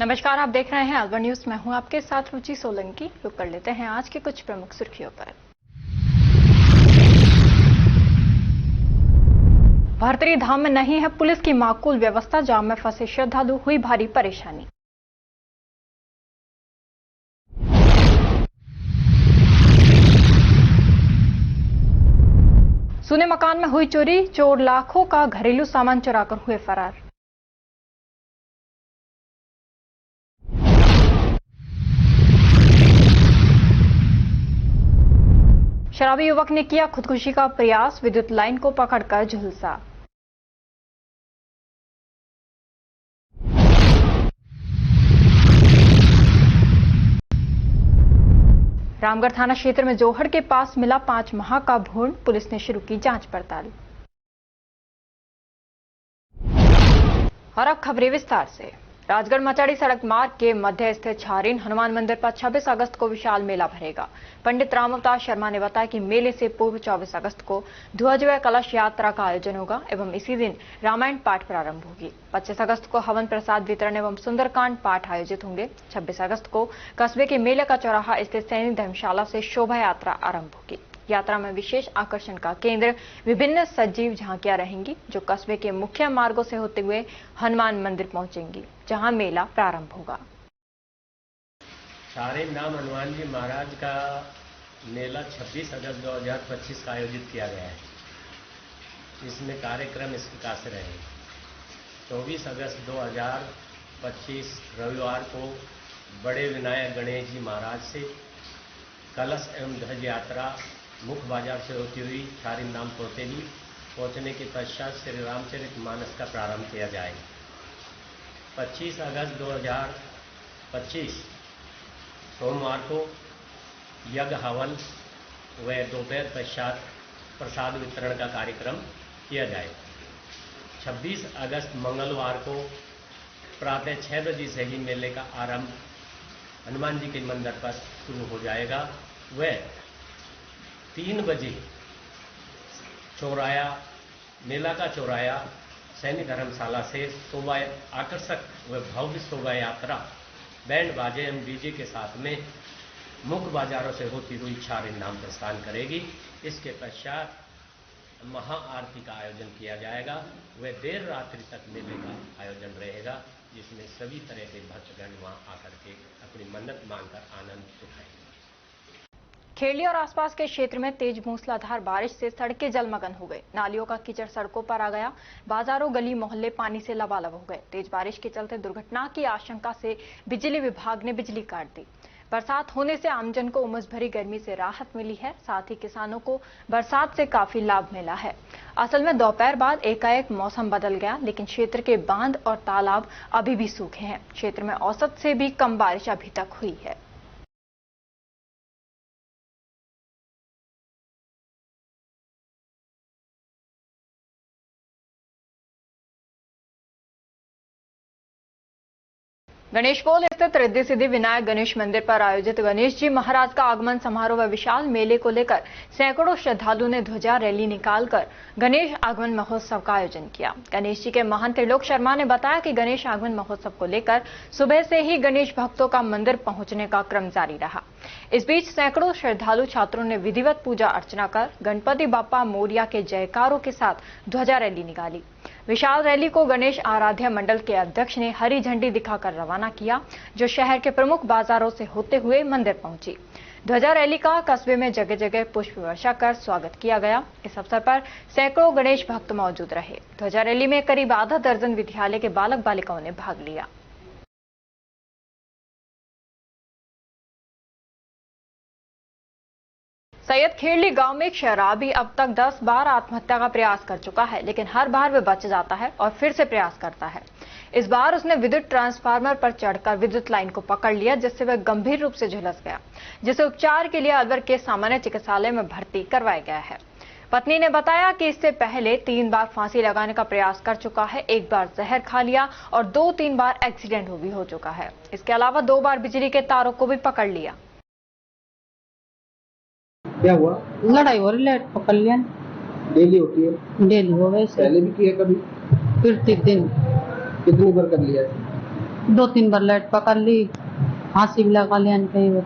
नमस्कार, आप देख रहे हैं अलवर न्यूज। मैं हूं आपके साथ रुचि सोलंकी। रुक कर लेते हैं आज के कुछ प्रमुख सुर्खियों पर। भरतरी धाम में नहीं है पुलिस की माकूल व्यवस्था, जाम में फंसे श्रद्धालु, हुई भारी परेशानी। सुने मकान में हुई चोरी, चोर लाखों का घरेलू सामान चुराकर हुए फरार। शराबी युवक ने किया खुदकुशी का प्रयास, विद्युत लाइन को पकड़कर झुलसा। रामगढ़ थाना क्षेत्र में जोहड़ के पास मिला 5 माह का भ्रूण, पुलिस ने शुरू की जांच पड़ताल। और अब खबरें विस्तार से। राजगढ़ मचाड़ी सड़क मार्ग के मध्य स्थित छारीन हनुमान मंदिर पर 26 अगस्त को विशाल मेला भरेगा। पंडित रामअवतार शर्मा ने बताया कि मेले से पूर्व 24 अगस्त को ध्वज व कलश यात्रा का आयोजन होगा एवं इसी दिन रामायण पाठ प्रारंभ होगी। 25 अगस्त को हवन प्रसाद वितरण एवं सुंदरकांड पाठ आयोजित होंगे। 26 अगस्त को कस्बे के मेले का चौराहा स्थित सैनिक धर्मशाला से शोभा यात्रा आरंभ होगी। यात्रा में विशेष आकर्षण का केंद्र विभिन्न सजीव झांकियां रहेंगी, जो कस्बे के मुख्य मार्गों से होते हुए हनुमान मंदिर पहुंचेंगी, जहां मेला प्रारंभ होगा। छारीन धाम हनुमान जी महाराज का मेला 26 अगस्त 2025 का आयोजित किया गया है। इसमें कार्यक्रम इस प्रकार से रहेंगे। 24 अगस्त 2025 रविवार को बड़े विनायक गणेश जी महाराज से कलश एवं ध्वज यात्रा मुख्य बाजार से होती हुई छारीन धाम पहुंचेगी। पहुंचने के पश्चात श्री रामचरितमानस का प्रारंभ किया जाएगा। 25 अगस्त 2025 सोमवार को यज्ञ हवन व दोपहर पश्चात प्रसाद वितरण का कार्यक्रम किया जाएगा। 26 अगस्त मंगलवार को प्रातः 6 बजे से ही मेले का आरंभ हनुमान जी के मंदिर पर शुरू हो जाएगा। वह 3 बजे चौराया मेला का चौराया सैनिक धर्मशाला से शोभा आकर्षक व भव्य शोभा यात्रा बैंड बाजे एवं डीजे के साथ में मुख्य बाजारों से होती हुई छारीन धाम प्रस्थान करेगी। इसके पश्चात महाआरती का आयोजन किया जाएगा। वह देर रात्रि तक मेले का आयोजन रहेगा, जिसमें सभी तरह के भक्तगण वहां आकर के अपनी मन्नत मांगकर आनंद उठाएंगे। खेड़ी और आसपास के क्षेत्र में तेज मूसलाधार बारिश से सड़कें जलमग्न हो गए। नालियों का कीचड़ सड़कों पर आ गया। बाजारों, गली मोहल्ले पानी से लबालब हो गए। तेज बारिश के चलते दुर्घटना की आशंका से बिजली विभाग ने बिजली काट दी। बरसात होने से आमजन को उमस भरी गर्मी से राहत मिली है। साथ ही किसानों को बरसात से काफी लाभ मिला है। असल में दोपहर बाद एकाएक मौसम बदल गया, लेकिन क्षेत्र के बांध और तालाब अभी भी सूखे हैं। क्षेत्र में औसत से भी कम बारिश अभी तक हुई है। गणेशपोल स्थित रिद्धि सिद्धि विनायक गणेश मंदिर पर आयोजित गणेश जी महाराज का आगमन समारोह व विशाल मेले को लेकर सैकड़ों श्रद्धालुओं ने ध्वजा रैली निकालकर गणेश आगमन महोत्सव का आयोजन किया। गणेश जी के महंत त्रिलोक शर्मा ने बताया कि गणेश आगमन महोत्सव को लेकर सुबह से ही गणेश भक्तों का मंदिर पहुंचने का क्रम जारी रहा। इस बीच सैकड़ों श्रद्धालु छात्रों ने विधिवत पूजा अर्चना कर गणपति बाप्पा मोरिया के जयकारों के साथ ध्वजा रैली निकाली। विशाल रैली को गणेश आराध्य मंडल के अध्यक्ष ने हरी झंडी दिखाकर रवाना किया, जो शहर के प्रमुख बाजारों से होते हुए मंदिर पहुंची। ध्वजा रैली का कस्बे में जगह जगह पुष्प वर्षा कर स्वागत किया गया। इस अवसर पर सैकड़ों गणेश भक्त मौजूद रहे। ध्वजा रैली में करीब आधा दर्जन विद्यालय के बालक बालिकाओं ने भाग लिया। सैयद खेड़ली गांव में एक शराबी अब तक 10 बार आत्महत्या का प्रयास कर चुका है, लेकिन हर बार वह बच जाता है और फिर से प्रयास करता है। इस बार उसने विद्युत ट्रांसफार्मर पर चढ़कर विद्युत लाइन को पकड़ लिया, जिससे वह गंभीर रूप से झुलस गया, जिसे उपचार के लिए अलवर के सामान्य चिकित्सालय में भर्ती करवाया गया है। पत्नी ने बताया कि इससे पहले 3 बार फांसी लगाने का प्रयास कर चुका है, 1 बार जहर खा लिया और 2-3 बार एक्सीडेंट भी हो चुका है। इसके अलावा 2 बार बिजली के तारों को भी पकड़ लिया। क्या हुआ? लड़ाई हो रही, लाइट पकड़ लिया। डेली होती है? डेली हो गए। पहले भी किया कभी? प्रत्येक दिन। कितनी बार कर लिया? 2-3 बार लाइट पकड़ ली, फांसी भी लगा लिया कई बार।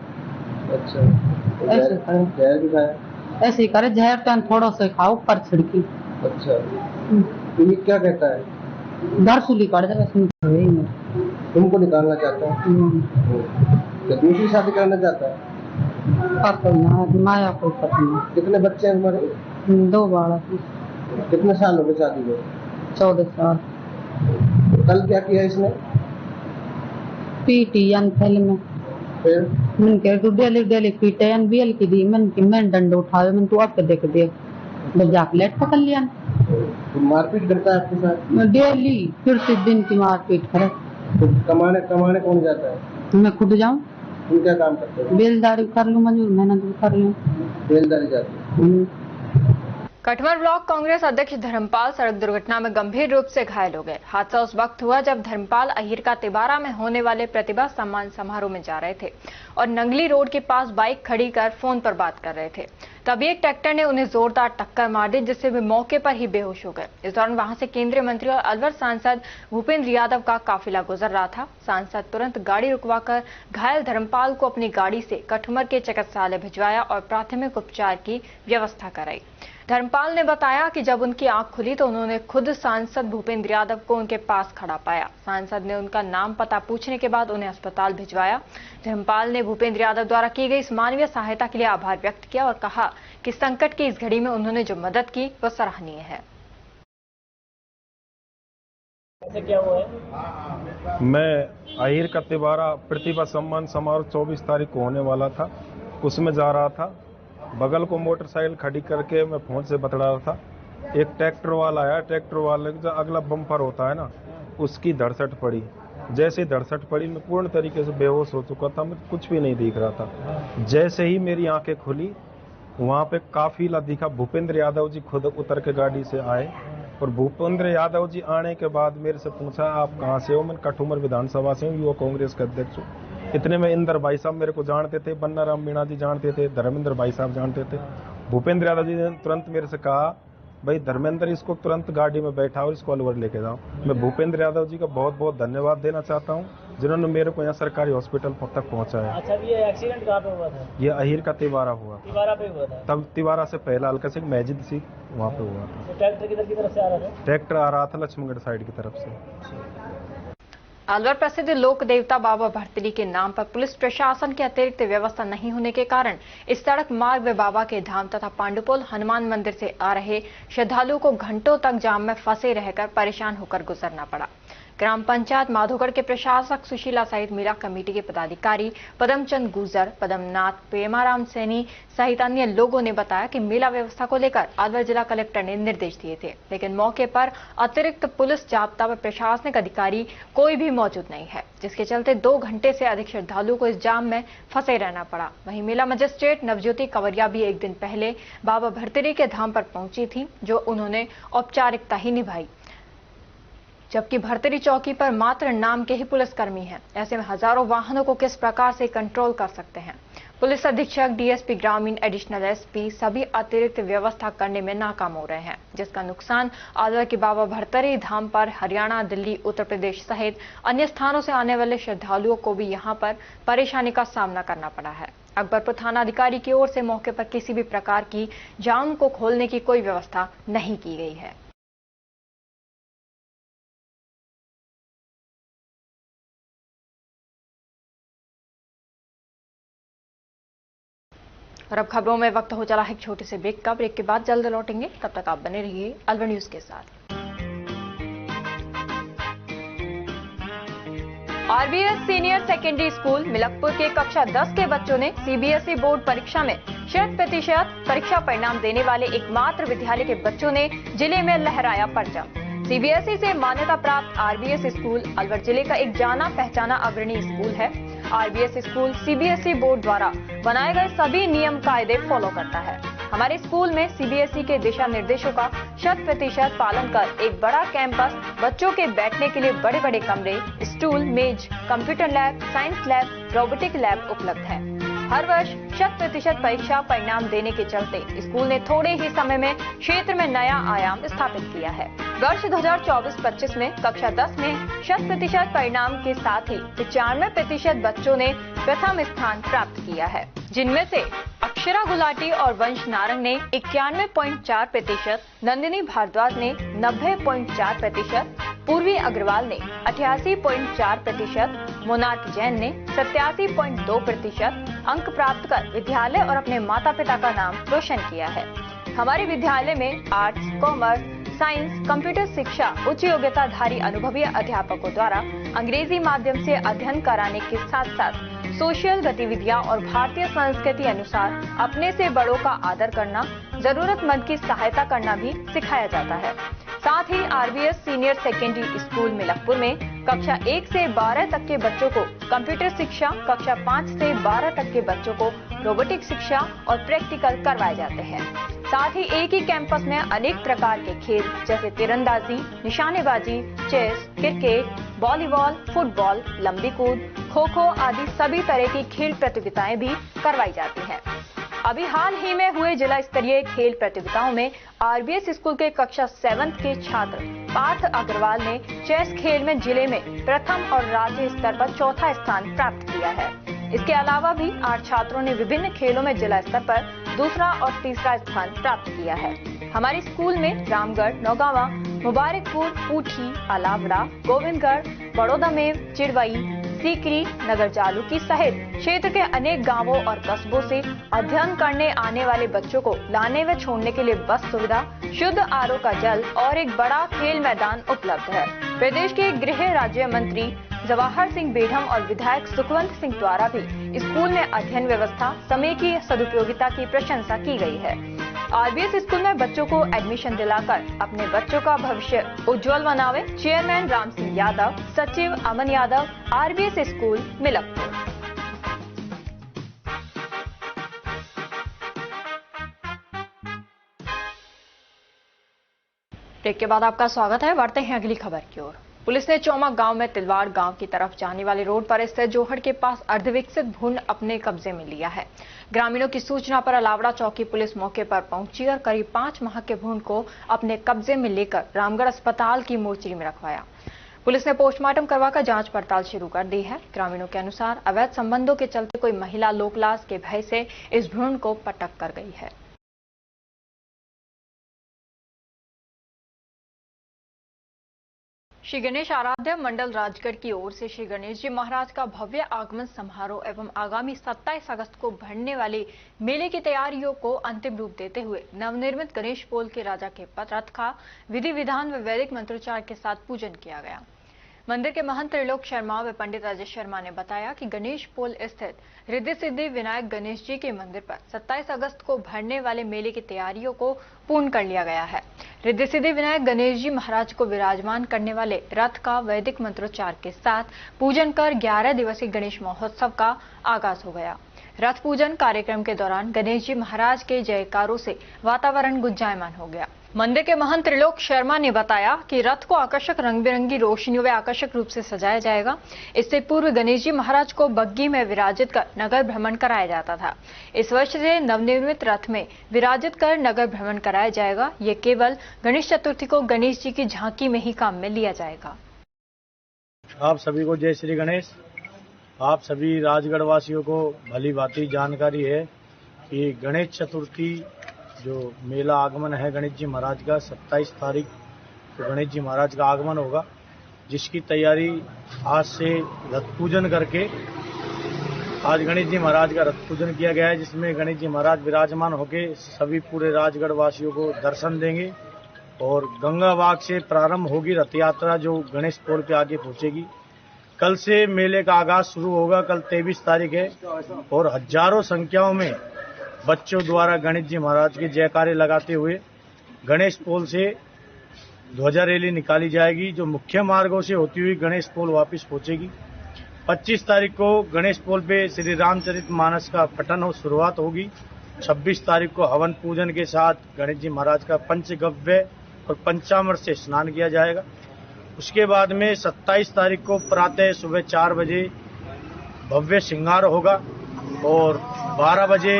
अच्छा, ऐसे करे, जहर भी खाया? ऐसे ही करे, जहर तो थोड़ा सा खाओ पर छिड़की। अच्छा, तो ये क्या कहता है? घर सुली काट दे बस। तुमको निकालना चाहता है? तो दूसरी शादी करना चाहता है? पता नहीं, माया कोई पता नहीं। कितने बच्चे हैं तुम्हारे? 2 बालक। कितने साल हो गए शादी को? 14 साल। कल क्या किया इसने? पीटी फैल में फिर मन के तू डेली डेली पीटे बीएल की दी, मन की मैं डंडा उठावे, मन तू अब देख दे जाके लेट पकड़ लिया। तो मारपीट करता है आपके साथ? डेली फिर से दिन की मारपीट करे। तो कमाने कौन जाता है? मैं खुद जाऊं, तुम क्या काम करते हो? बेलदारी कर लूं, मजदूर मेहनत भी कर लूं। बेलदारी जाते हो? कटमर ब्लॉक कांग्रेस अध्यक्ष धर्मपाल सड़क दुर्घटना में गंभीर रूप से घायल हो गए। हादसा उस वक्त हुआ जब धर्मपाल अहिर का तिबारा में होने वाले प्रतिभा सम्मान समारोह में जा रहे थे और नंगली रोड के पास बाइक खड़ी कर फोन पर बात कर रहे थे। तभी एक ट्रैक्टर ने उन्हें जोरदार टक्कर मार दी, जिससे वे मौके पर ही बेहोश हो गए। इस दौरान वहां से केंद्रीय मंत्री और अलवर सांसद भूपेंद्र यादव का काफिला गुजर रहा था। सांसद तुरंत गाड़ी रुकवाकर घायल धर्मपाल को अपनी गाड़ी से कटमर के चिकित्सालय भिजवाया और प्राथमिक उपचार की व्यवस्था कराई। धर्मपाल ने बताया कि जब उनकी आंख खुली तो उन्होंने खुद सांसद भूपेंद्र यादव को उनके पास खड़ा पाया। सांसद ने उनका नाम पता पूछने के बाद उन्हें अस्पताल भिजवाया। धर्मपाल ने भूपेंद्र यादव द्वारा की गई इस मानवीय सहायता के लिए आभार व्यक्त किया और कहा कि संकट की इस घड़ी में उन्होंने जो मदद की वो सराहनीय है। क्या हुआ है? मैं अहिर का तिबारा प्रतिभा सम्मान समारोह 24 तारीख को होने वाला था, उसमें जा रहा था। बगल को मोटरसाइकिल खड़ी करके मैं फोन से बता रहा था। एक ट्रैक्टर वाला आया, ट्रैक्टर वाले का जो अगला बम्पर होता है ना, उसकी धड़सट पड़ी। जैसे ही धड़सट पड़ी मैं पूर्ण तरीके से बेहोश हो चुका था, मुझे कुछ भी नहीं दिख रहा था। जैसे ही मेरी आंखें खुली, वहां पे काफिला दिखा। भूपेंद्र यादव जी खुद उतर के गाड़ी से आए और भूपेंद्र यादव जी आने के बाद मेरे से पूछा आप कहाँ से हो? मैं कटुमर विधानसभा से हूँ, युवा कांग्रेस के अध्यक्ष हूँ। इतने में इंदर भाई साहब मेरे को जानते थे, बन्ना राम मीणा जी जानते थे, धर्मेंद्र भाई साहब जानते थे। भूपेंद्र यादव जी ने तुरंत मेरे से कहा भाई धर्मेंद्र इसको तुरंत गाड़ी में बैठा और इसको अलवर लेके जाओ। मैं भूपेंद्र यादव जी का बहुत बहुत धन्यवाद देना चाहता हूँ, जिन्होंने मेरे को यहाँ सरकारी हॉस्पिटल तक पहुँचाया। अच्छा, ये एक्सीडेंट कहाँ पे हुआ था? ये अहिर का तिबारा हुआ। तिबारा पे हुआ था? तब तिबारा से पहला हल्का से मस्जिद सी वहाँ पे हुआ था। तो ट्रैक्टर किधर की तरफ से आ रहा था? ट्रैक्टर आ रहा था लक्ष्मणगढ़ साइड की तरफ से। अलवर प्रसिद्ध लोक देवता बाबा भरतरी के नाम पर पुलिस प्रशासन की अतिरिक्त व्यवस्था नहीं होने के कारण इस सड़क मार्ग व बाबा के धाम तथा पांडुपोल हनुमान मंदिर से आ रहे श्रद्धालुओं को घंटों तक जाम में फंसे रहकर परेशान होकर गुजरना पड़ा। ग्राम पंचायत माधोगढ़ के प्रशासक सुशीला सहित मेला कमेटी के पदाधिकारी पदमचंद गुजर, पदमनाथ, प्रेमाराम सैनी सहित अन्य लोगों ने बताया कि मेला व्यवस्था को लेकर अलवर जिला कलेक्टर ने निर्देश दिए थे, लेकिन मौके पर अतिरिक्त पुलिस जाब्ता व प्रशासनिक अधिकारी कोई भी मौजूद नहीं है, जिसके चलते 2 घंटे से अधिक श्रद्धालुओं को इस जाम में फंसे रहना पड़ा। वहीं मेला मजिस्ट्रेट नवज्योति कंवरिया भी एक दिन पहले बाबा भरतरी के धाम पर पहुंची थी, जो उन्होंने औपचारिकता ही निभाई, जबकि भरतरी चौकी पर मात्र नाम के ही पुलिसकर्मी हैं। ऐसे में हजारों वाहनों को किस प्रकार से कंट्रोल कर सकते हैं? पुलिस अधीक्षक, डीएसपी ग्रामीण, एडिशनल एसपी सभी अतिरिक्त व्यवस्था करने में नाकाम हो रहे हैं, जिसका नुकसान अलवर के बाबा भरतरी धाम पर हरियाणा, दिल्ली, उत्तर प्रदेश सहित अन्य स्थानों से आने वाले श्रद्धालुओं को भी यहां पर परेशानी का सामना करना पड़ा है। अकबरपुर थाना अधिकारी की ओर से मौके पर किसी भी प्रकार की जाम को खोलने की कोई व्यवस्था नहीं की गई है। और अब खबरों में वक्त हो चला है एक छोटे से ब्रेक का। ब्रेक के बाद जल्द लौटेंगे, तब तक आप बने रहिए अलवर न्यूज के साथ। RBS senior secondary school Milakpur के कक्षा 10 के बच्चों ने सीबीएसई बोर्ड परीक्षा में 100% परीक्षा परिणाम देने वाले एकमात्र विद्यालय के बच्चों ने जिले में लहराया परचम। सीबीएसई से मान्यता प्राप्त आरबीएस स्कूल अलवर जिले का एक जाना पहचाना अग्रणी स्कूल है। आरबीएस स्कूल सीबीएसई बोर्ड द्वारा बनाए गए सभी नियम कायदे फॉलो करता है। हमारे स्कूल में सीबीएसई के दिशा निर्देशों का 100% पालन कर एक बड़ा कैंपस, बच्चों के बैठने के लिए बड़े बड़े कमरे, स्टूल, मेज, computer lab, science lab, robotic lab उपलब्ध है। हर वर्ष 100% परीक्षा परिणाम देने के चलते स्कूल ने थोड़े ही समय में क्षेत्र में नया आयाम स्थापित किया है। वर्ष 2024-25 में कक्षा 10 में 100% परिणाम के साथ ही 95% बच्चों ने प्रथम स्थान प्राप्त किया है, जिनमें से अक्षरा गुलाटी और वंश नारंग ने 91.4%, नंदिनी भारद्वाज ने 90.4%, पूर्वी अग्रवाल ने 88.4%, मोनार्क जैन ने 87.2% अंक प्राप्त कर विद्यालय और अपने माता पिता का नाम रोशन किया है। हमारे विद्यालय में आर्ट्स, कॉमर्स, साइंस, कंप्यूटर शिक्षा उच्च योग्यताधारी अनुभवी अध्यापकों द्वारा अंग्रेजी माध्यम से अध्ययन कराने के साथ साथ सोशल गतिविधियां और भारतीय संस्कृति अनुसार अपने से बड़ों का आदर करना, जरूरतमंद की सहायता करना भी सिखाया जाता है। साथ ही RBS senior secondary school Milakpur में कक्षा 1 से 12 तक के बच्चों को कंप्यूटर शिक्षा, कक्षा 5 से 12 तक के बच्चों को रोबोटिक शिक्षा और प्रैक्टिकल करवाए जाते हैं। साथ ही एक ही कैंपस में अनेक प्रकार के खेल जैसे तीरंदाजी, निशानेबाजी, चेस, क्रिकेट, वॉलीबॉल, फुटबॉल, लंबी कूद, खो खो आदि सभी तरह की खेल प्रतियोगिताएं भी करवाई जाती हैं। अभी हाल ही में हुए जिला स्तरीय खेल प्रतियोगिताओं में आरबीएस स्कूल के कक्षा 7 के छात्र पार्थ अग्रवाल ने चेस खेल में जिले में प्रथम और राज्य स्तर पर चौथा स्थान प्राप्त किया है। इसके अलावा भी 8 छात्रों ने विभिन्न खेलों में जिला स्तर पर दूसरा और तीसरा स्थान प्राप्त किया है। हमारे स्कूल में रामगढ़, नौगावा, मुबारकपुर, पूठी, अलावड़ा, गोविंदगढ़, बड़ौदा में चिड़वई, सीकरी, नगर जालूकी सहित क्षेत्र के अनेक गांवों और कस्बों से अध्ययन करने आने वाले बच्चों को लाने व छोड़ने के लिए बस सुविधा, शुद्ध आरओ का जल और एक बड़ा खेल मैदान उपलब्ध है। प्रदेश के गृह राज्य मंत्री जवाहर सिंह बेढम और विधायक सुखवंत सिंह द्वारा भी स्कूल में अध्ययन व्यवस्था, समय की सदुपयोगिता की प्रशंसा की गई है। आरबीएस स्कूल में बच्चों को एडमिशन दिलाकर अपने बच्चों का भविष्य उज्जवल बनावे। चेयरमैन राम सिंह यादव, सचिव Aman Yadav, RBS school Milakpur. Break के बाद आपका स्वागत है। बढ़ते हैं अगली खबर की ओर। पुलिस ने चौमा गांव में तिलवाड़ गांव की तरफ जाने वाले रोड पर स्थित जोहड़ के पास अर्धविकसित भून अपने कब्जे में लिया है। ग्रामीणों की सूचना पर अलावड़ा चौकी पुलिस मौके पर पहुंची और करीब 5 माह के भून को अपने कब्जे में लेकर रामगढ़ अस्पताल की मोर्चरी में रखवाया। पुलिस ने पोस्टमार्टम करवाकर जांच पड़ताल शुरू कर दी है। ग्रामीणों के अनुसार अवैध संबंधों के चलते कोई महिला लोकलाज के भय से इस भ्रूण को पटक कर गई है। श्री गणेश आराध्य मंडल राजगढ़ की ओर से श्री गणेश जी महाराज का भव्य आगमन समारोह एवं आगामी 27 अगस्त को बढ़ने वाले मेले की तैयारियों को अंतिम रूप देते हुए नवनिर्मित गणेश पोल के राजा के रथ का विधि विधान व वैदिक मंत्रोच्चार के साथ पूजन किया गया। मंदिर के महंत त्रिलोक शर्मा व पंडित अजय शर्मा ने बताया कि गणेश पोल स्थित रिद्धि सिद्धि विनायक गणेश जी के मंदिर पर 27 अगस्त को भरने वाले मेले की तैयारियों को पूर्ण कर लिया गया है। रिद्धि सिद्धि विनायक गणेश जी महाराज को विराजमान करने वाले रथ का वैदिक मंत्रोच्चार के साथ पूजन कर 11 दिवसीय गणेश महोत्सव का आगाज हो गया। रथ पूजन कार्यक्रम के दौरान गणेश जी महाराज के जयकारों से वातावरण गुंजायमान हो गया। मंदिर के महंत त्रिलोक शर्मा ने बताया कि रथ को आकर्षक रंग बिरंगी रोशनियों व आकर्षक रूप से सजाया जाएगा। इससे पूर्व गणेश जी महाराज को बग्गी में विराजित कर नगर भ्रमण कराया जाता था। इस वर्ष से नवनिर्मित रथ में विराजित कर नगर भ्रमण कराया जाएगा। ये केवल गणेश चतुर्थी को गणेश जी की झांकी में ही काम में लिया जाएगा। आप सभी को जय श्री गणेश। आप सभी राजगढ़ वासियों को भली भांति जानकारी है कि गणेश चतुर्थी जो मेला आगमन है गणेश जी महाराज का 27 तारीख को गणेश जी महाराज का आगमन होगा, जिसकी तैयारी आज से रथ पूजन करके आज गणेश जी महाराज का रथ पूजन किया गया है, जिसमें गणेश जी महाराज विराजमान होकर सभी पूरे राजगढ़ वासियों को दर्शन देंगे और गंगा बाग से प्रारंभ होगी रथ यात्रा जो गणेश पोल पे आगे पहुंचेगी। कल से मेले का आगाज शुरू होगा। कल 23 तारीख है और हजारों संख्याओं में बच्चों द्वारा गणेश जी महाराज के जयकारे लगाते हुए गणेश पोल से ध्वजा रैली निकाली जाएगी, जो मुख्य मार्गों से होती हुई गणेश पोल वापस पहुंचेगी। 25 तारीख को गणेश पोल पे श्री रामचरितमानस का पठन और शुरुआत होगी। 26 तारीख को हवन पूजन के साथ गणेश जी महाराज का पंचगव्य और पंचामृत से स्नान किया जाएगा। उसके बाद में 27 तारीख को प्रातः सुबह 4 बजे भव्य श्रृंगार होगा और 12 बजे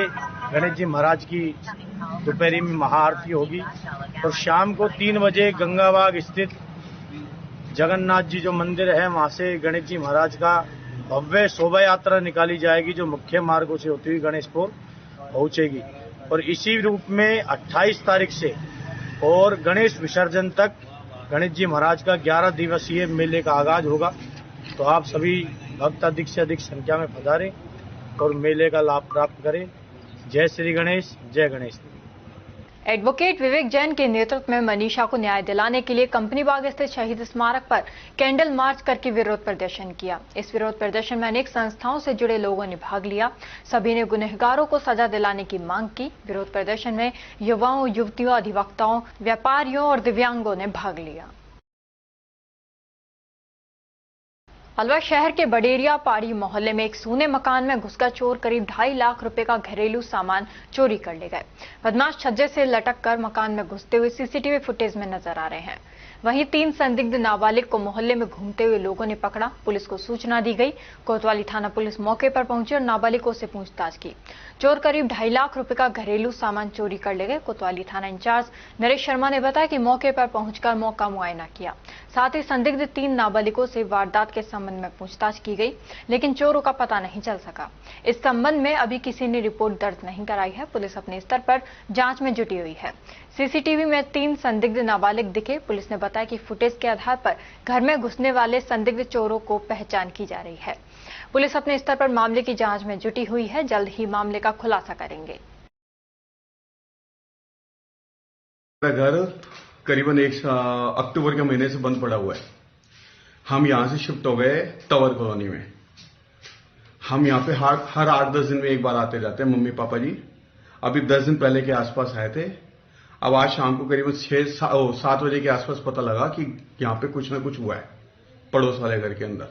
गणेश जी महाराज की दोपहरी में महाआरती होगी और शाम को 3 बजे गंगाबाग स्थित जगन्नाथ जी जो मंदिर है वहां से गणेश जी महाराज का भव्य शोभा यात्रा निकाली जाएगी जो मुख्य मार्गों से होती हुई गणेशपुर पहुंचेगी। और इसी रूप में 28 तारीख से और गणेश विसर्जन तक गणेश जी महाराज का 11 दिवसीय मेले का आगाज होगा। तो आप सभी भक्त अधिक से अधिक संख्या में पधारें और मेले का लाभ प्राप्त करें। जय श्री गणेश, जय गणेश। एडवोकेट विवेक जैन के नेतृत्व में मनीषा को न्याय दिलाने के लिए कंपनी बाग स्थित शहीद स्मारक पर कैंडल मार्च करके विरोध प्रदर्शन किया। इस विरोध प्रदर्शन में अनेक संस्थाओं से जुड़े लोगों ने भाग लिया। सभी ने गुनहगारों को सजा दिलाने की मांग की। विरोध प्रदर्शन में युवाओं, युवतियों, अधिवक्ताओं, व्यापारियों और दिव्यांगों ने भाग लिया। अलवर शहर के बडेरिया पाड़ी मोहल्ले में एक सूने मकान में घुसकर चोर करीब 2.5 लाख रुपए का घरेलू सामान चोरी कर ले गए। बदमाश छज्जे से लटक कर मकान में घुसते हुए सीसीटीवी फुटेज में नजर आ रहे हैं। वहीं 3 संदिग्ध नाबालिग को मोहल्ले में घूमते हुए लोगों ने पकड़ा। पुलिस को सूचना दी गई। कोतवाली थाना पुलिस मौके पर पहुंची और नाबालिगों से पूछताछ की। चोर करीब 2.5 लाख रुपए का घरेलू सामान चोरी कर ले गए। कोतवाली थाना इंचार्ज नरेश शर्मा ने बताया कि मौके पर पहुंचकर मौका मुआयना किया। साथ ही संदिग्ध 3 नाबालिगों से वारदात के संबंध में पूछताछ की गई, लेकिन चोरों का पता नहीं चल सका। इस संबंध में अभी किसी ने रिपोर्ट दर्ज नहीं कराई है। पुलिस अपने स्तर पर जांच में जुटी हुई है। सीसीटीवी में 3 संदिग्ध नाबालिग दिखे। पुलिस ने बताया कि फुटेज के आधार पर घर में घुसने वाले संदिग्ध चोरों को पहचान की जा रही है। पुलिस अपने स्तर पर मामले की जांच में जुटी हुई है। जल्द ही मामले का खुलासा करेंगे। घर करीबन 1 अक्टूबर के महीने से बंद पड़ा हुआ है। हम यहां से शिफ्ट हो गए टावर कॉलोनी में। हम यहां पे हर 8-10 दिन में एक बार आते जाते हैं मम्मी पापा जी। अभी 10 दिन पहले के आसपास आए थे। अब आज शाम को करीबन 6-7 बजे के आसपास पता लगा कि यहां पे कुछ ना कुछ हुआ है पड़ोस वाले घर के अंदर।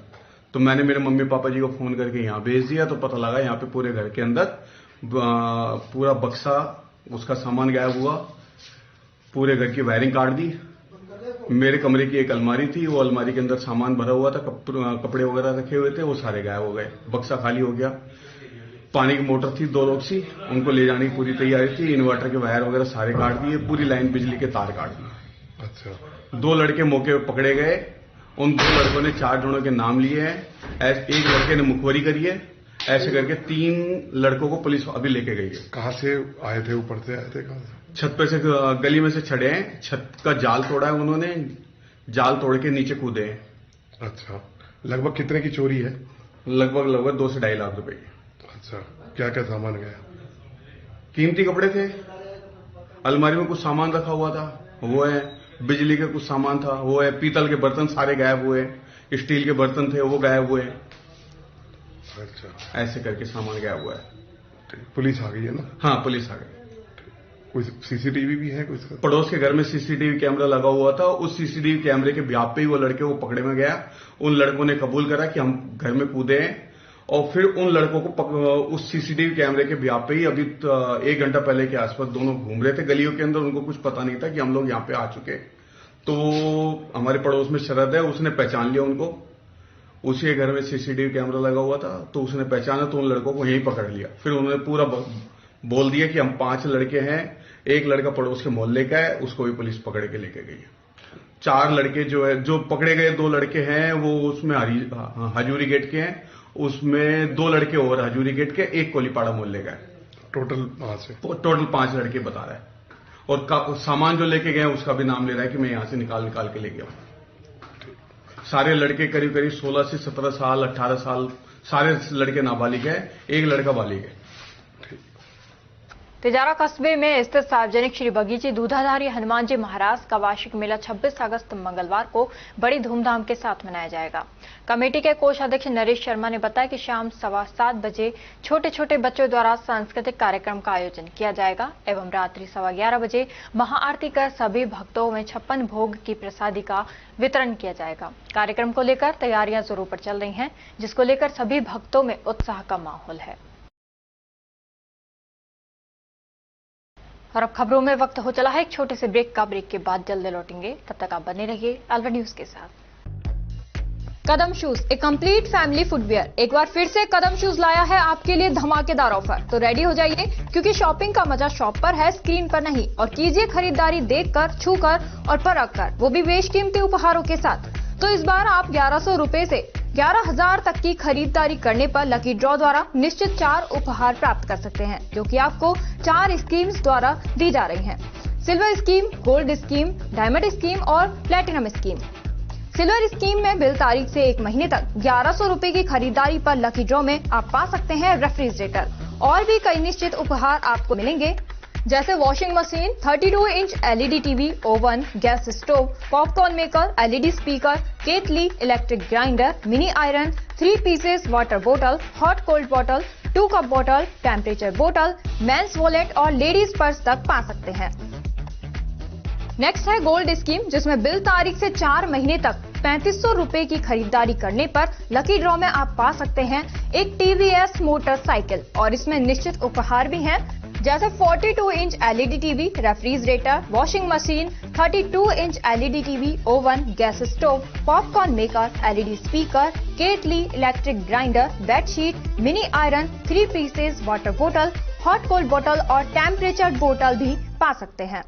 तो मैंने मेरे मम्मी पापा जी को फोन करके यहां भेज दिया। तो पता लगा यहां पे पूरे घर के अंदर पूरा बक्सा उसका सामान गायब हुआ। पूरे घर की वायरिंग काट दी। मेरे कमरे की एक अलमारी थी, वो अलमारी के अंदर सामान भरा हुआ था, कपड़े वगैरह रखे हुए थे, वो सारे गायब हो गए। बक्सा खाली हो गया। पानी की मोटर थी 2 लोग सी, उनको ले जाने की पूरी तैयारी थी। इन्वर्टर के वायर वगैरह सारे काट दिए। पूरी लाइन बिजली के तार काट दिए। अच्छा। 2 लड़के मौके पर पकड़े गए। उन 2 लड़कों ने 4 जनों के नाम लिए हैं। एक लड़के ने मुखबरी करी है। ऐसे करके 3 लड़कों को पुलिस अभी लेके गई है। कहां से आए थे? ऊपर से आए थे? कहां से? छत पे से गली में से चढ़े हैं। छत का जाल तोड़ा है उन्होंने। जाल तोड़ के नीचे कूदे हैं। अच्छा। लगभग कितने की चोरी है? लगभग 2 से 2.5 लाख रुपए की। अच्छा। क्या क्या सामान गया? कीमती कपड़े थे। अलमारी में कुछ सामान रखा हुआ था, वो है। बिजली के कुछ सामान था, वो है। पीतल के बर्तन सारे गायब हुए। स्टील के बर्तन थे, वो गायब हुए। अच्छा। ऐसे करके सामान गायब हुआ है। पुलिस आ गई है ना? हाँ, पुलिस आ गई। कोई सीसीटीवी भी है? कुछ पड़ोस के घर में सीसीटीवी कैमरा लगा हुआ था। उस सीसीटीवी कैमरे के व्याप पे ही वो लड़के को पकड़े में गया। उन लड़कों ने कबूल करा कि हम घर में कूदे हैं। और फिर उन लड़कों को उस सीसीटीवी कैमरे के व्याप पे ही अभी 1 घंटा पहले के आसपास दोनों घूम रहे थे गलियों के अंदर। उनको कुछ पता नहीं था कि हम लोग यहाँ पे आ चुके। तो हमारे पड़ोस में शरद है, उसने पहचान लिया उनको। उसी के घर में सीसीटीवी कैमरा लगा हुआ था, तो उसने पहचाना। तो उन लड़कों को यहीं पकड़ लिया। फिर उन्होंने पूरा बोल दिया कि हम 5 लड़के हैं। एक लड़का पड़ोस के मोहल्ले का है, उसको भी पुलिस पकड़ के लेके गई। 4 लड़के जो पकड़े गए 2 लड़के हैं वो उसमें हजूरी गेट के हैं। उसमें 2 लड़के और हजूरी गेट के, एक कोलीपाड़ा मोहल्ले का है। टोटल 5 लड़के बता रहा है। और सामान जो लेके गए उसका भी नाम ले रहा है कि मैं यहां से निकाल के ले गया। सारे लड़के करीब 16 से 17 साल, 18 साल, सारे लड़के नाबालिग है। एक लड़का बालिग है। तिजारा कस्बे में स्थित सार्वजनिक श्री बगीची दूधाधारी हनुमान जी महाराज का वार्षिक मेला 26 अगस्त मंगलवार को बड़ी धूमधाम के साथ मनाया जाएगा। कमेटी के कोषाध्यक्ष नरेश शर्मा ने बताया कि शाम 7:15 बजे छोटे छोटे बच्चों द्वारा सांस्कृतिक कार्यक्रम का आयोजन किया जाएगा एवं रात्रि 11:15 बजे महाआरती कर सभी भक्तों में 56 भोग की प्रसादी का वितरण किया जाएगा। कार्यक्रम को लेकर तैयारियां जोरों पर चल रही हैं, जिसको लेकर सभी भक्तों में उत्साह का माहौल है। और अब खबरों में वक्त हो चला है एक छोटे से ब्रेक का। ब्रेक के बाद जल्दी लौटेंगे, तब तक आप बने रहिए अलवर न्यूज के साथ। कदम शूज, एक कंप्लीट फैमिली फुटवियर। एक बार फिर से कदम शूज लाया है आपके लिए धमाकेदार ऑफर। तो रेडी हो जाइए, क्योंकि शॉपिंग का मजा शॉप पर है, स्क्रीन पर नहीं। और कीजिए खरीदारी देखकर, छूकर और परख कर, वो भी बेशकीमती उपहारों के साथ। तो इस बार आप 1100 रुपए से 11,000 तक की खरीदारी करने पर लकी ड्रॉ द्वारा निश्चित 4 उपहार प्राप्त कर सकते हैं, जो कि आपको 4 स्कीम्स द्वारा दी जा रही हैं। Silver scheme, gold scheme, diamond scheme और प्लेटिनम स्कीम। सिल्वर स्कीम में बिल तारीख से 1 महीने तक 1100 रुपए की खरीदारी पर लकी ड्रॉ में आप पा सकते हैं रेफ्रिजरेटर और भी कई निश्चित उपहार आपको मिलेंगे, जैसे washing machine, 32 inch LED TV, oven, gas stove, popcorn maker, LED speaker, kettle, electric grinder, mini iron, 3 pieces water बोतल, हॉट कोल्ड बोतल, 2 कप बोतल, टेम्परेचर बोतल, मेंस वॉलेट और लेडीज पर्स तक पा सकते हैं। नेक्स्ट है गोल्ड स्कीम, जिसमें बिल तारीख से 4 महीने तक 3500 रुपए की खरीदारी करने पर लकी ड्रॉ में आप पा सकते हैं एक टीवीएस मोटरसाइकिल और इसमें निश्चित उपहार भी हैं, जैसे 42 inch LED TV, refrigerator, washing machine, 32 inch LED TV, oven, gas stove, popcorn maker, LED speaker, kettle, electric grinder, bedsheet, mini iron, 3 pieces water बोतल, हॉट कोल्ड बोतल और टेम्परेचर बोतल भी पा सकते हैं।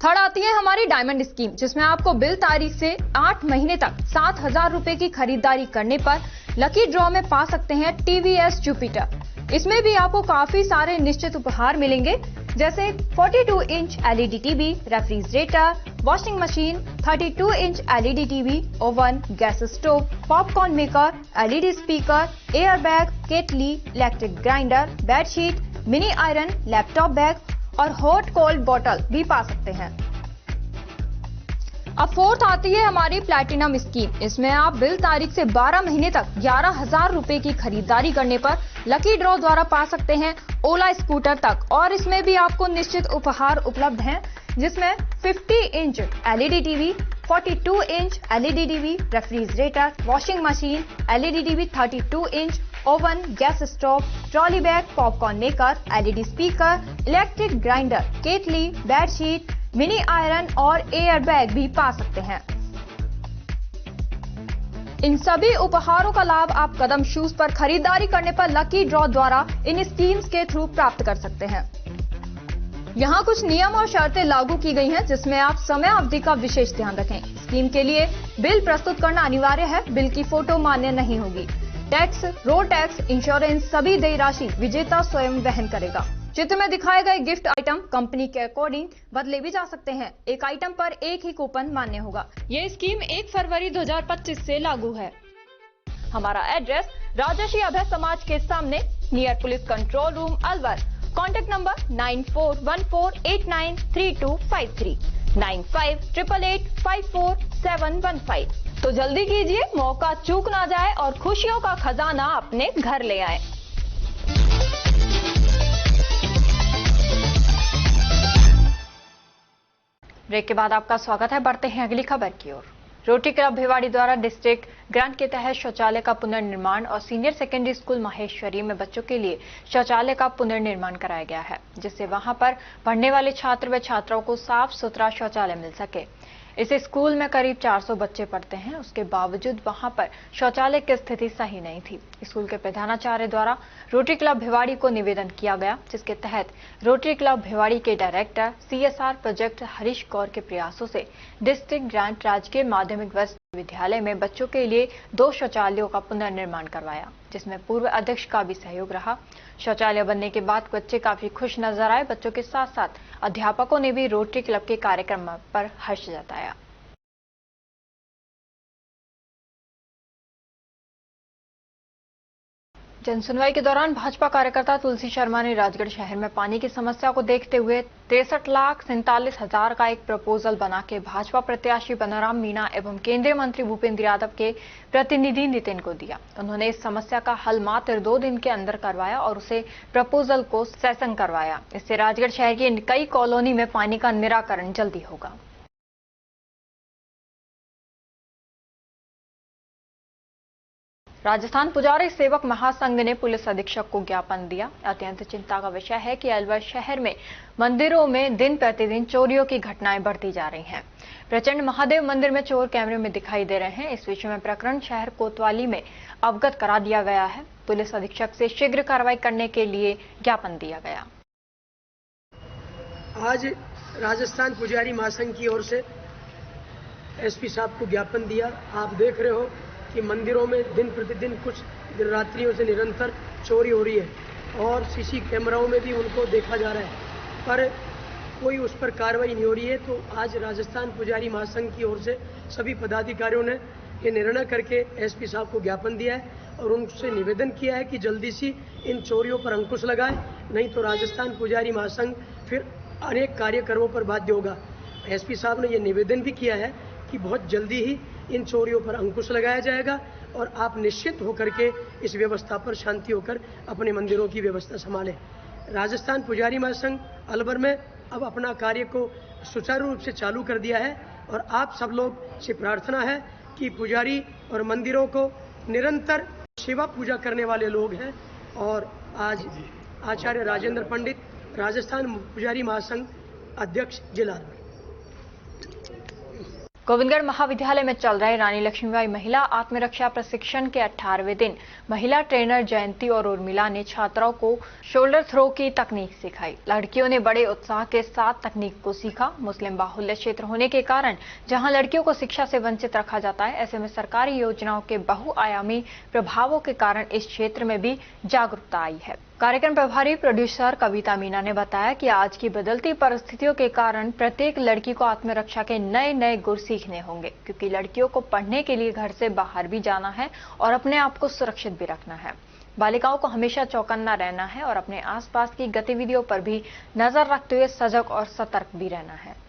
थर्ड आती है हमारी डायमंड स्कीम, जिसमें आपको बिल तारीख से 8 महीने तक 7,000 रुपए की खरीदारी करने पर लकी ड्रॉ में पा सकते हैं टीवीएस जुपिटर। इसमें भी आपको काफी सारे निश्चित उपहार मिलेंगे, जैसे 42 inch LED TV, refrigerator, washing machine, 32 inch LED TV, oven, gas stove, popcorn maker, LED speaker, air bag, kettle, electric grinder, bedsheet, mini iron, laptop bag और हॉट कोल्ड बोतल भी पा सकते हैं। अब फोर्थ आती है हमारी प्लैटिनम स्कीम। इसमें आप बिल तारीख से 12 महीने तक 11,000 रुपए की खरीदारी करने पर लकी ड्रॉ द्वारा पा सकते हैं ओला स्कूटर तक और इसमें भी आपको निश्चित उपहार उपलब्ध हैं, जिसमें 50 inch LED TV, 42 inch LED TV, refrigerator, washing machine, LED TV, 32 inch, oven, gas stove, trolley bag, popcorn maker, LED speaker, electric grinder, kettle, bedsheet, mini iron और एयर बैग भी पा सकते हैं। इन सभी उपहारों का लाभ आप कदम शूज पर खरीदारी करने पर लकी ड्रॉ द्वारा इन स्कीम्स के थ्रू प्राप्त कर सकते हैं। यहाँ कुछ नियम और शर्तें लागू की गई हैं, जिसमें आप समय अवधि का विशेष ध्यान रखें। स्कीम के लिए बिल प्रस्तुत करना अनिवार्य है, बिल की फोटो मान्य नहीं होगी। टैक्स, रोड टैक्स, इंश्योरेंस सभी देय राशि विजेता स्वयं वहन करेगा। चित्र में दिखाए गए गिफ्ट आइटम कंपनी के अकॉर्डिंग बदले भी जा सकते हैं। एक आइटम पर एक ही कूपन मान्य होगा। ये स्कीम 1 फरवरी 2025 से लागू है। हमारा एड्रेस राजर्षि अभय समाज के सामने, near police control room, Alwar. Contact number 9414893253, 9588854715। तो जल्दी कीजिए, मौका चूक ना जाए और खुशियों का खजाना अपने घर ले आए। ब्रेक के बाद आपका स्वागत है। बढ़ते हैं अगली खबर की ओर। रोटरी क्लब भिवाड़ी द्वारा डिस्ट्रिक्ट ग्रांट के तहत शौचालय का पुनर्निर्माण और सीनियर सेकेंडरी स्कूल महेश्वरी में बच्चों के लिए शौचालय का पुनर्निर्माण कराया गया है, जिससे वहां पर पढ़ने वाले छात्र व छात्राओं को साफ सुथरा शौचालय मिल सके। इस स्कूल में करीब 400 बच्चे पढ़ते हैं, उसके बावजूद वहां पर शौचालय की स्थिति सही नहीं थी। स्कूल के प्रधानाचार्य द्वारा रोटरी क्लब भिवाड़ी को निवेदन किया गया, जिसके तहत रोटरी क्लब भिवाड़ी के डायरेक्टर CSR प्रोजेक्ट हरीश गौर के प्रयासों से डिस्ट्रिक्ट ग्रांट राजकीय माध्यमिक विद्यालय में बच्चों के लिए 2 शौचालयों का पुनर्निर्माण करवाया, जिसमें पूर्व अध्यक्ष का भी सहयोग रहा। शौचालय बनने के बाद बच्चे काफी खुश नजर आए। बच्चों के साथ साथ अध्यापकों ने भी रोटरी क्लब के कार्यक्रम पर हर्ष जताया। जनसुनवाई के दौरान भाजपा कार्यकर्ता तुलसी शर्मा ने राजगढ़ शहर में पानी की समस्या को देखते हुए 63,47,000 का एक प्रपोजल बना के भाजपा प्रत्याशी बनाराम मीणा एवं केंद्रीय मंत्री भूपेंद्र यादव के प्रतिनिधि नितिन को दिया। उन्होंने इस समस्या का हल मात्र 2 दिन के अंदर करवाया और उसे प्रपोजल को सैंक्शन करवाया। इससे राजगढ़ शहर की कई कॉलोनी में पानी का निराकरण जल्दी होगा। राजस्थान पुजारी सेवक महासंघ ने पुलिस अधीक्षक को ज्ञापन दिया। अत्यंत चिंता का विषय है कि अलवर शहर में मंदिरों में दिन प्रतिदिन चोरियों की घटनाएं बढ़ती जा रही हैं। प्रचंड महादेव मंदिर में चोर कैमरे में दिखाई दे रहे हैं। इस विषय में प्रकरण शहर कोतवाली में अवगत करा दिया गया है। पुलिस अधीक्षक से शीघ्र कार्रवाई करने के लिए ज्ञापन दिया गया। आज राजस्थान पुजारी महासंघ की ओर से एसपी साहब को ज्ञापन दिया। आप देख रहे हो कि मंदिरों में दिन प्रतिदिन कुछ रात्रियों से निरंतर चोरी हो रही है और सीसी कैमराओं में भी उनको देखा जा रहा है, पर कोई उस पर कार्रवाई नहीं हो रही है। तो आज राजस्थान पुजारी महासंघ की ओर से सभी पदाधिकारियों ने ये निर्णय करके एसपी साहब को ज्ञापन दिया है और उनसे निवेदन किया है कि जल्दी से इन चोरियों पर अंकुश लगाए, नहीं तो राजस्थान पुजारी महासंघ फिर अनेक कार्यक्रमों पर बाध्य होगा। एसपी साहब ने ये निवेदन भी किया है कि बहुत जल्दी ही इन चोरियों पर अंकुश लगाया जाएगा और आप निश्चित होकर के इस व्यवस्था पर शांति होकर अपने मंदिरों की व्यवस्था संभालें। राजस्थान पुजारी महासंघ अलवर में अब अपना कार्य को सुचारू रूप से चालू कर दिया है और आप सब लोग से प्रार्थना है कि पुजारी और मंदिरों को निरंतर सेवा पूजा करने वाले लोग हैं और आज आचार्य राजेंद्र पंडित, राजस्थान पुजारी महासंघ अध्यक्ष, जिला। गोविंदगढ़ महाविद्यालय में चल रहे रानी लक्ष्मीबाई महिला आत्मरक्षा प्रशिक्षण के 18वें दिन महिला ट्रेनर जयंती और उर्मिला ने छात्राओं को शोल्डर थ्रो की तकनीक सिखाई। लड़कियों ने बड़े उत्साह के साथ तकनीक को सीखा। मुस्लिम बाहुल्य क्षेत्र होने के कारण जहां लड़कियों को शिक्षा से वंचित रखा जाता है, ऐसे में सरकारी योजनाओं के बहुआयामी प्रभावों के कारण इस क्षेत्र में भी जागरूकता आई है। कार्यक्रम प्रभारी प्रोड्यूसर कविता मीना ने बताया कि आज की बदलती परिस्थितियों के कारण प्रत्येक लड़की को आत्मरक्षा के नए नए गुर सीखने होंगे, क्योंकि लड़कियों को पढ़ने के लिए घर से बाहर भी जाना है और अपने आप को सुरक्षित भी रखना है। बालिकाओं को हमेशा चौकन्ना रहना है और अपने आसपास की गतिविधियों पर भी नजर रखते हुए सजग और सतर्क भी रहना है।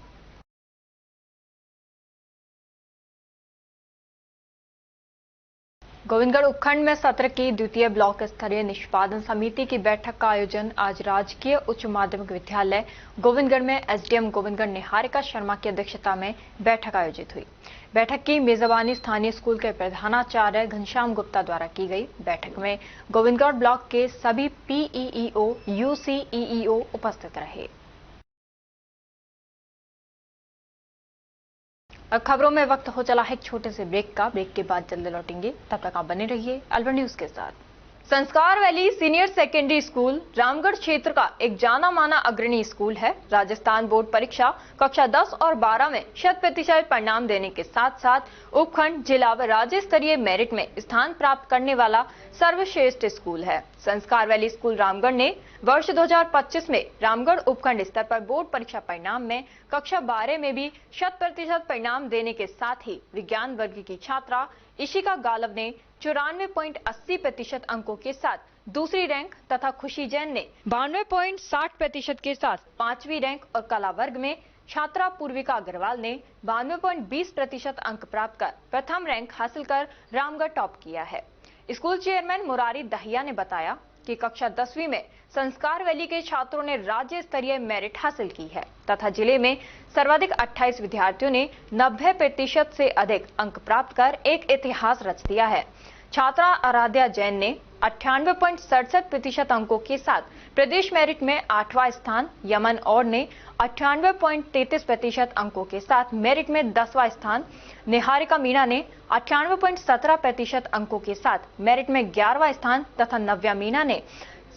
गोविंदगढ़ उपखंड में सत्र की द्वितीय ब्लॉक स्तरीय निष्पादन समिति की बैठक का आयोजन आज राजकीय उच्च माध्यमिक विद्यालय गोविंदगढ़ में एसडीएम गोविंदगढ़ निहारिका शर्मा की अध्यक्षता में बैठक आयोजित हुई। बैठक की मेजबानी स्थानीय स्कूल के प्रधानाचार्य घनश्याम गुप्ता द्वारा की गई। बैठक में गोविंदगढ़ ब्लॉक के सभी पीईईओ, यूसीईईओ उपस्थित रहे। अब खबरों में वक्त हो चला है एक छोटे से ब्रेक का। ब्रेक के बाद जल्दी लौटेंगे, तब तक आप बने रहिए अलवर न्यूज के साथ। संस्कार valley senior secondary school Ramgarh क्षेत्र का एक जाना माना अग्रणी स्कूल है। राजस्थान बोर्ड परीक्षा कक्षा 10 और 12 में 100% परिणाम देने के साथ साथ उपखंड, जिला व राज्य स्तरीय मेरिट में स्थान प्राप्त करने वाला सर्वश्रेष्ठ स्कूल है। संस्कार वैली स्कूल रामगढ़ ने वर्ष 2025 में रामगढ़ उपखंड स्तर पर बोर्ड परीक्षा परिणाम में कक्षा 12 में भी 100% परिणाम देने के साथ ही विज्ञान वर्ग की छात्रा इशिका गालव ने 94.80% अंकों के साथ दूसरी रैंक तथा खुशी जैन ने 92.60% के साथ 5वीं रैंक और कला वर्ग में छात्रा पूर्विका अग्रवाल ने 92.20% अंक प्राप्त कर प्रथम रैंक हासिल कर रामगढ़ टॉप किया है। स्कूल चेयरमैन मुरारी दहिया ने बताया कि कक्षा 10वीं में संस्कार वैली के छात्रों ने राज्य स्तरीय मेरिट हासिल की है तथा जिले में सर्वाधिक 28 विद्यार्थियों ने 90% से अधिक अंक प्राप्त कर एक इतिहास रच दिया है। छात्रा आराध्या जैन ने 98.67% अंकों के साथ प्रदेश मेरिट में 8वां स्थान, यमन और ने 98.33% अंकों के साथ मेरिट में 10वां स्थान, निहारिका मीना ने 98.17% अंकों के साथ मेरिट में 11वां स्थान तथा नव्या मीना ने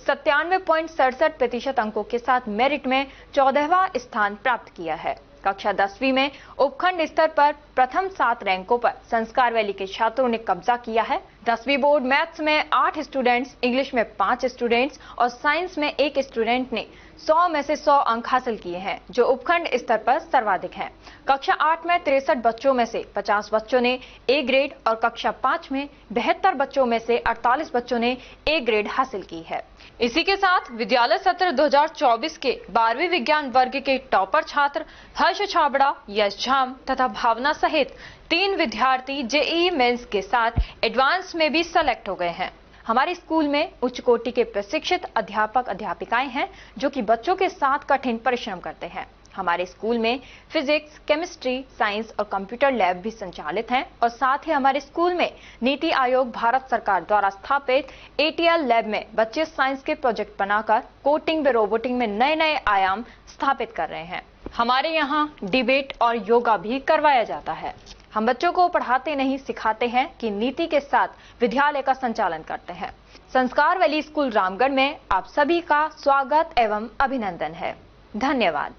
97.67% अंकों के साथ मेरिट में 14वां स्थान प्राप्त किया है। कक्षा 10वीं में उपखंड स्तर पर प्रथम 7 रैंकों पर संस्कार वैली के छात्रों ने कब्जा किया है। 10वीं बोर्ड मैथ्स में 8 स्टूडेंट्स, इंग्लिश में 5 स्टूडेंट्स और साइंस में 1 स्टूडेंट ने 100 में से 100 अंक हासिल किए हैं, जो उपखंड स्तर पर सर्वाधिक हैं। कक्षा 8 में 63 बच्चों में से 50 बच्चों ने ए ग्रेड और कक्षा 5 में 72 बच्चों में से 48 बच्चों ने ए ग्रेड हासिल की है। इसी के साथ विद्यालय सत्र 2024 के 12वीं विज्ञान वर्ग के टॉपर छात्र हर्ष छाबड़ा, यश झाम तथा भावना सहित 3 विद्यार्थी जेईई मेंस के साथ एडवांस में भी सेलेक्ट हो गए हैं। हमारे स्कूल में उच्च कोटि के प्रशिक्षित अध्यापक अध्यापिकाएं हैं जो कि बच्चों के साथ कठिन परिश्रम करते हैं। हमारे स्कूल में फिजिक्स, केमिस्ट्री, साइंस और कंप्यूटर लैब भी संचालित हैं और साथ ही हमारे स्कूल में नीति आयोग भारत सरकार द्वारा स्थापित ATL लैब में बच्चे साइंस के प्रोजेक्ट बनाकर कोडिंग व रोबोटिंग में नए नए आयाम स्थापित कर रहे हैं। हमारे यहाँ डिबेट और योगा भी करवाया जाता है। हम बच्चों को पढ़ाते नहीं सिखाते हैं कि नीति के साथ विद्यालय का संचालन करते हैं। संस्कार वैली स्कूल रामगढ़ में आप सभी का स्वागत एवं अभिनंदन है। धन्यवाद।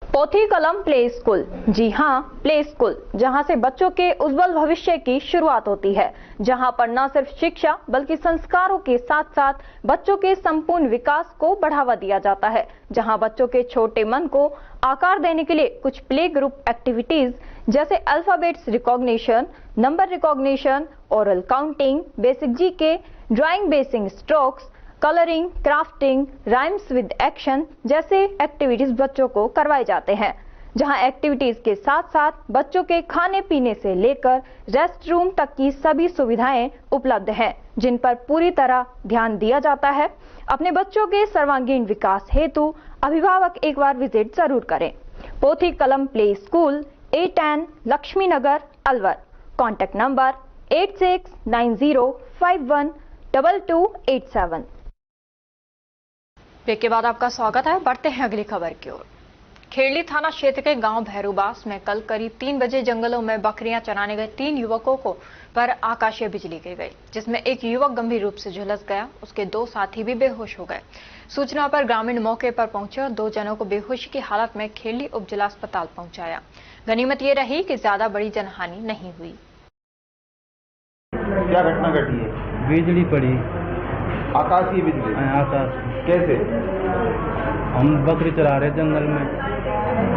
पोथी कलम प्ले स्कूल, जी हाँ, प्ले स्कूल, जहां से बच्चों के उज्जवल भविष्य की शुरुआत होती है, जहां पर न सिर्फ शिक्षा बल्कि संस्कारों के साथ साथ बच्चों के संपूर्ण विकास को बढ़ावा दिया जाता है, जहां बच्चों के छोटे मन को आकार देने के लिए कुछ प्ले ग्रुप एक्टिविटीज जैसे alphabets recognition, number recognition, oral counting, basic GK, drawing basic strokes, colouring, crafting, rhymes with action जैसे एक्टिविटीज बच्चों को करवाए जाते हैं, जहां एक्टिविटीज के साथ साथ बच्चों के खाने पीने से लेकर रेस्ट रूम तक की सभी सुविधाएं उपलब्ध हैं, जिन पर पूरी तरह ध्यान दिया जाता है। अपने बच्चों के सर्वांगीण विकास हेतु अभिभावक एक बार विजिट जरूर करें। Pothi Kalam play school, A10 Lakshmi Nagar, Alwar. Contact number 8690512287। Break के बाद आपका स्वागत है। बढ़ते हैं अगली खबर की ओर। खेड़ली थाना क्षेत्र के गांव भैरूबास में कल करीब 3 बजे जंगलों में बकरियां चराने गए 3 युवकों को पर आकाशीय बिजली गिर गई, जिसमें एक युवक गंभीर रूप से झुलस गया। उसके 2 साथी भी बेहोश हो गए। सूचना पर ग्रामीण मौके पर पहुंचे और 2 जनों को बेहोशी की हालत में खेड़ली उप जिला अस्पताल पहुंचाया। गनीमत ये रही कि ज्यादा बड़ी जनहानि नहीं हुई। क्या घटना घटी है? बिजली पड़ी, आकाशीय बिजली। आकाश कैसे? हम बकरी चरा रहे जंगल में,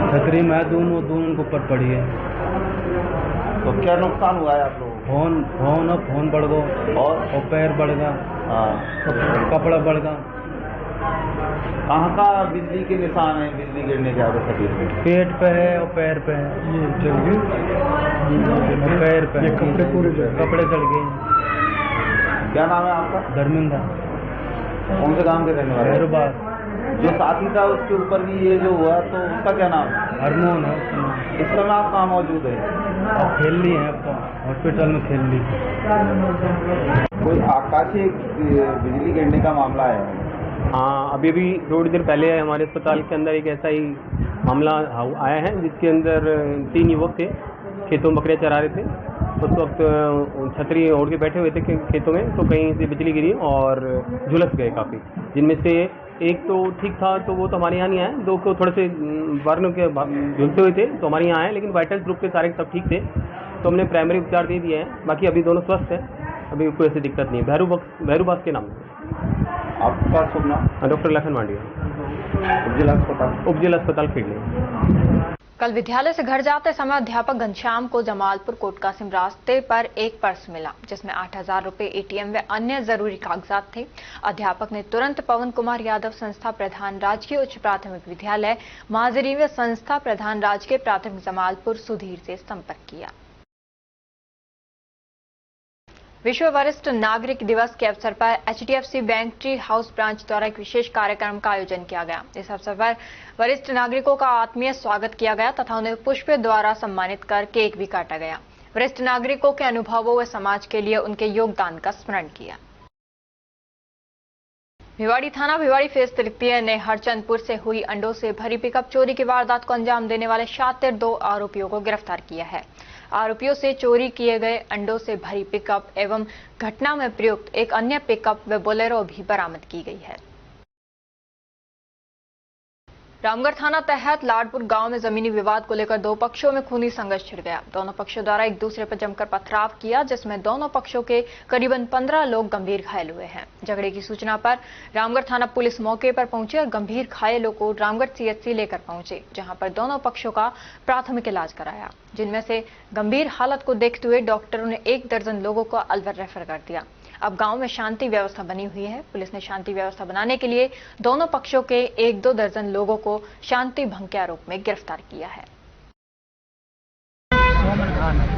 छतरी में दोनों के ऊपर पड़ी है। तो क्या नुकसान हुआ है आप लोगों को? फोन बढ़ गया और पैर बढ़ गया, कपड़ा बढ़ गया। कहाँ का बिजली के निशान है? बिजली गिरने के आगे शरीर में पेट पे है और पैर पे है, ये चल गए, पैर पे, ये कपड़े पूरे कपड़े चढ़ गए। क्या नाम है आपका? धर्मेंद्र। कौन से गांव के रहने वाले? भैरूबास। जो साथी था उसके ऊपर भी ये जो हुआ, तो उसका क्या नाम है? हरमोन है। इस समय आप कहाँ मौजूद है? अब खेल ली है, अब तो हॉस्पिटल में खेल ली। कोई आकाशीय बिजली गिरने का मामला है? हाँ, अभी थोड़ी देर पहले हमारे अस्पताल के अंदर एक ऐसा ही मामला आया है, जिसके अंदर 3 युवक थे, खेतों में बकरियां चरा रहे थे। उस वक्त छतरी ओढ़ के बैठे हुए थे खेतों में, तो कहीं से बिजली गिरी और झुलस गए काफ़ी, जिनमें से एक तो ठीक था, तो वो तो हमारे यहाँ नहीं आए। 2 को थोड़े से वर्ण के झुलसे हुए थे, तो हमारे यहाँ आए, लेकिन वाइटल ग्रुप के सारे सब ठीक थे, तो हमने प्राइमरी उपचार दे दिए हैं। बाकी अभी दोनों स्वस्थ हैं, अभी कोई ऐसी दिक्कत नहीं है। भैरूबास के नाम से। आपका शुभ नाम? डॉक्टर लखन मांडिया, उप जिला अस्पताल खेड़ली। कल विद्यालय से घर जाते समय अध्यापक घनश्याम को जमालपुर कोटकासिम रास्ते पर एक पर्स मिला, जिसमें 8,000 रुपए, ATM व अन्य जरूरी कागजात थे। अध्यापक ने तुरंत पवन कुमार यादव, संस्था प्रधान राजकीय उच्च प्राथमिक विद्यालय माजरी व संस्था प्रधान राजकीय प्राथमिक जमालपुर सुधीर से संपर्क किया। विश्व वरिष्ठ नागरिक दिवस के अवसर पर HDFC bank tree house branch द्वारा एक विशेष कार्यक्रम का आयोजन किया गया। इस अवसर पर वरिष्ठ नागरिकों का आत्मीय स्वागत किया गया तथा उन्हें पुष्प द्वारा सम्मानित कर केक भी काटा गया। वरिष्ठ नागरिकों के अनुभवों व समाज के लिए उनके योगदान का स्मरण किया। भिवाड़ी थाना भिवाड़ी फेस तृतीय ने हरचंदपुर से हुई अंडों से भरी पिकअप चोरी की वारदात को अंजाम देने वाले शातिर 2 आरोपियों को गिरफ्तार किया है। आरोपियों से चोरी किए गए अंडों से भरी पिकअप एवं घटना में प्रयुक्त एक अन्य पिकअप व बोलेरो भी बरामद की गई है। रामगढ़ थाना तहत लाडपुर गांव में जमीनी विवाद को लेकर 2 पक्षों में खूनी संघर्ष छिड़ गया। दोनों पक्षों द्वारा एक दूसरे पर जमकर पथराव किया, जिसमें दोनों पक्षों के करीबन 15 लोग गंभीर घायल हुए हैं। झगड़े की सूचना पर रामगढ़ थाना पुलिस मौके पर पहुंची और गंभीर घायलों को रामगढ़ CHC लेकर पहुंचे, जहां पर दोनों पक्षों का प्राथमिक इलाज कराया, जिनमें से गंभीर हालत को देखते हुए डॉक्टरों ने 1 दर्जन लोगों को अलवर रेफर कर दिया। अब गांव में शांति व्यवस्था बनी हुई है। पुलिस ने शांति व्यवस्था बनाने के लिए दोनों पक्षों के 1-2 दर्जन लोगों को शांति भंग के आरोप में गिरफ्तार किया है।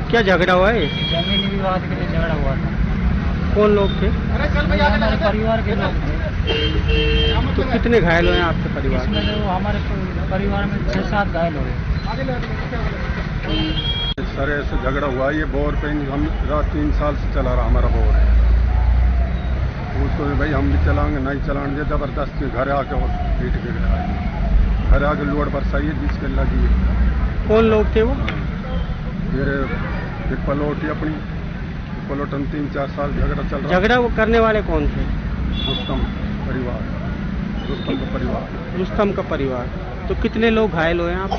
क्या झगड़ा हुआ है? जमीन विवाद के लिए झगड़ा हुआ था। कौन लोग थे? हमारे परिवार के लोग थे। तो कितने घायल हुए हैं आपके परिवार में? इसमें जो हमारे परिवार में 6-7 घायल हुए। सर ऐसे झगड़ा हुआ, ये बोर पे हम रात 3 साल से चला रहा हमारा बोर है, उसको भी भाई हम भी चलाएंगे, नहीं चलाएंगे, जबरदस्ती घर आके और पीट के गया, घर आके लोड बरसाई है जिसके लगी है। कौन लोग थे वो? मेरे एक पलोटी अपनी पलोटन 3-4 साल झगड़ा चल रहा। झगड़ा वो करने वाले कौन थे? रुस्तम परिवार, रुस्तम का परिवार। रुस्तम का परिवार। तो कितने लोग घायल हुए हैं आप?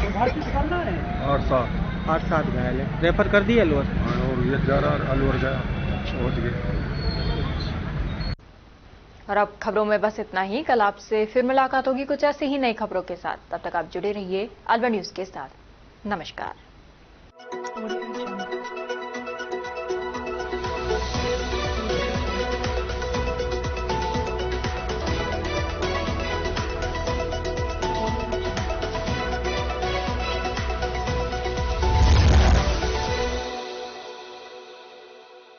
8-7 घायल है। रेफर कर दिया अलवर? और ये जा रहा अलवर गया, पहुंच गए। और अब खबरों में बस इतना ही। कल आपसे फिर मुलाकात होगी कुछ ऐसी ही नई खबरों के साथ। तब तक आप जुड़े रहिए अलवर न्यूज के साथ। नमस्कार।